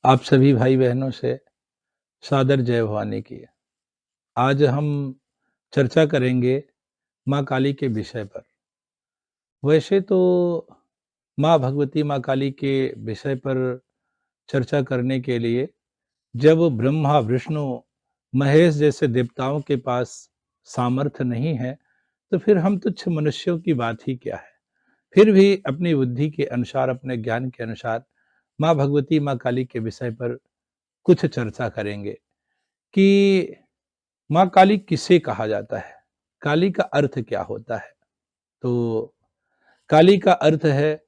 आप सभी भाई बहनों से सादर जय भवानी की। आज हम चर्चा करेंगे माँ काली के विषय पर। वैसे तो माँ भगवती माँ काली के विषय पर चर्चा करने के लिए जब ब्रह्मा विष्णु महेश जैसे देवताओं के पास सामर्थ्य नहीं है, तो फिर हम तुच्छ मनुष्यों की बात ही क्या है। फिर भी अपनी बुद्धि के अनुसार, अपने ज्ञान के अनुसार माँ भगवती माँ काली के विषय पर कुछ चर्चा करेंगे कि माँ काली किसे कहा जाता है? काली का अर्थ क्या होता है? तो काली का अर्थ है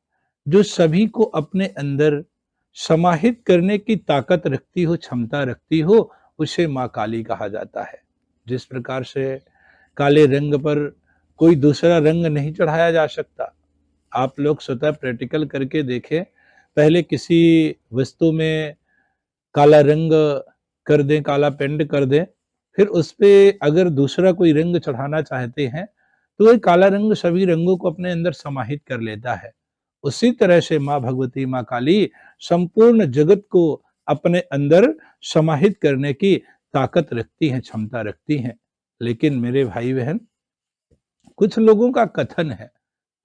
जो सभी को अपने अंदर समाहित करने की ताकत रखती हो, क्षमता रखती हो, उसे माँ काली कहा जाता है। जिस प्रकार से काले रंग पर कोई दूसरा रंग नहीं चढ़ाया जा सकता। आप लोग स्वतः प्रैक्टिकल करके देखें, पहले किसी वस्तु में काला रंग कर दें, काला पेंट कर दें, फिर उसपे अगर दूसरा कोई रंग चढ़ाना चाहते हैं, तो वही काला रंग सभी रंगों को अपने अंदर समाहित कर लेता है। उसी तरह से माँ भगवती, माँ काली संपूर्ण जगत को अपने अंदर समाहित करने की ताकत रखती हैं, क्षमता रखती हैं। लेकिन मेरे भाई-बहन, कुछ लोगों का कथन है,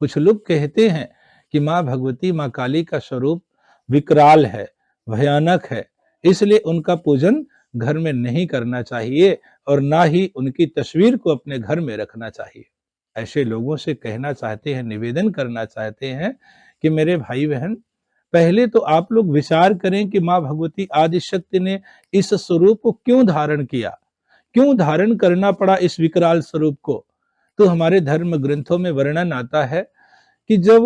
कुछ लोग कहते हैं कि माँ भगवती, माँ काली का स्वरूप विकराल है, भयानक है, इसलिए उनका पूजन घर में नहीं करना चाहिए और ना ही उनकी तस्वीर को अपने घर में रखना चाहिए। ऐसे लोगों से कहना चाहते हैं, निवेदन करना चाहते हैं कि मेरे भाई-बहन, पहले तो आप लोग विचार करें कि माँ भगवती आदिशक्ति ने इस स्वरूप को क्यों धारण किया? क्यों धारण करना पड़ा इस विकराल स्वरूप को? तो हमारे धर्म ग्रंथों में वर्णन आता है कि जब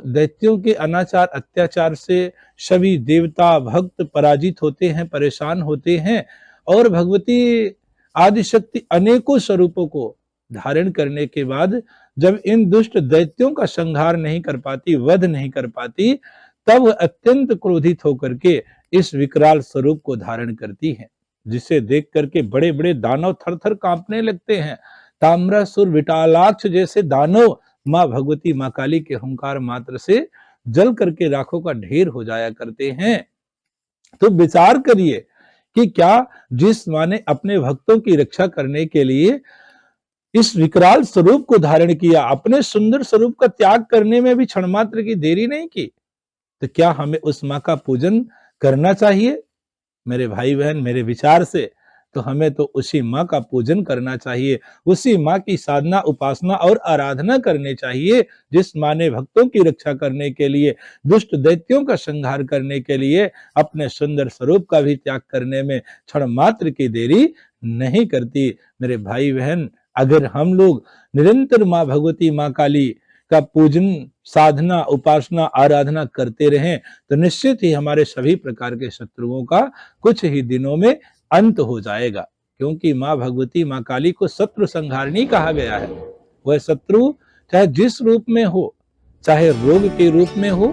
दैत्यों के अनाचार अत्याचार से सभी देवता भक्त पराजित होते हैं, परेशान होते हैं और भगवती आदिशक्ति अनेकों स्वरूपों को धारण करने के बाद जब इन दुष्ट दैत्यों का संहार नहीं कर पाती, वध नहीं कर पाती, तब अत्यंत क्रोधित होकर के इस विकराल स्वरूप को धारण करती हैं, जिसे देख करके बड़े-बड़े दानव थर-थर कांपने लगते हैं। ताम्रासुर, विटालाक्ष जैसे दानव माँ भगवती, माँ काली के हुंकार मात्र से जल करके राखों का ढेर हो जाया करते हैं। तो विचार करिए कि क्या जिस माँ ने अपने भक्तों की रक्षा करने के लिए इस विकराल स्वरूप को धारण किया, अपने सुंदर स्वरूप का त्याग करने में भी क्षण मात्र की देरी नहीं की, तो क्या हमें उस माँ का पूजन करना चाहिए? मेरे भाई बहन, मेरे विचार से तो हमें तो उसी माँ का पूजन करना चाहिए, उसी माँ की साधना, उपासना और आराधना करनी चाहिए, जिस माँ ने भक्तों की रक्षा करने के लिए, दुष्ट दैत्यों का संहार करने के लिए अपने सुंदर स्वरूप का भी त्याग करने में क्षण मात्र की देरी नहीं करती। मेरे भाई बहन, अगर हम लोग निरंतर माँ भगवती, माँ काली का पूजन, साधना, उपासना, आराधना करते रहें, तो निश्चित ही हमारे सभी प्रकार के शत्रुओं का कुछ ही दिनों में अंत हो जाएगा। क्योंकि माँ भगवती, माँ काली को शत्रु संहारिणी कहा गया है। वह शत्रु चाहे जिस रूप में हो, चाहे रोग के रूप में हो,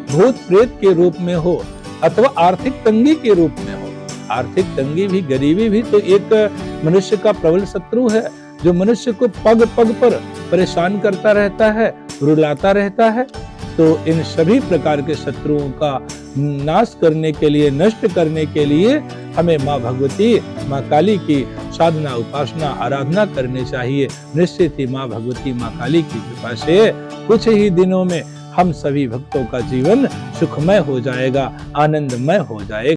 भूत प्रेत के रूप में हो, अथवा आर्थिक तंगी के रूप में हो। आर्थिक तंगी भी, गरीबी भी तो एक मनुष्य का प्रबल शत्रु है, जो मनुष्य को पग पग पर परेशान करता रहता है, रुलाता रहता है। तो इन सभी प्रकार के शत्रुओं का नाश करने के लिए, नष्ट करने के लिए हमें माँ भगवती, माँ काली की साधना, उपासना, आराधना करनी चाहिए। निश्चित ही माँ भगवती, माँ काली की कृपा से कुछ ही दिनों में हम सभी भक्तों का जीवन सुखमय हो जाएगा, आनंदमय हो जाएगा।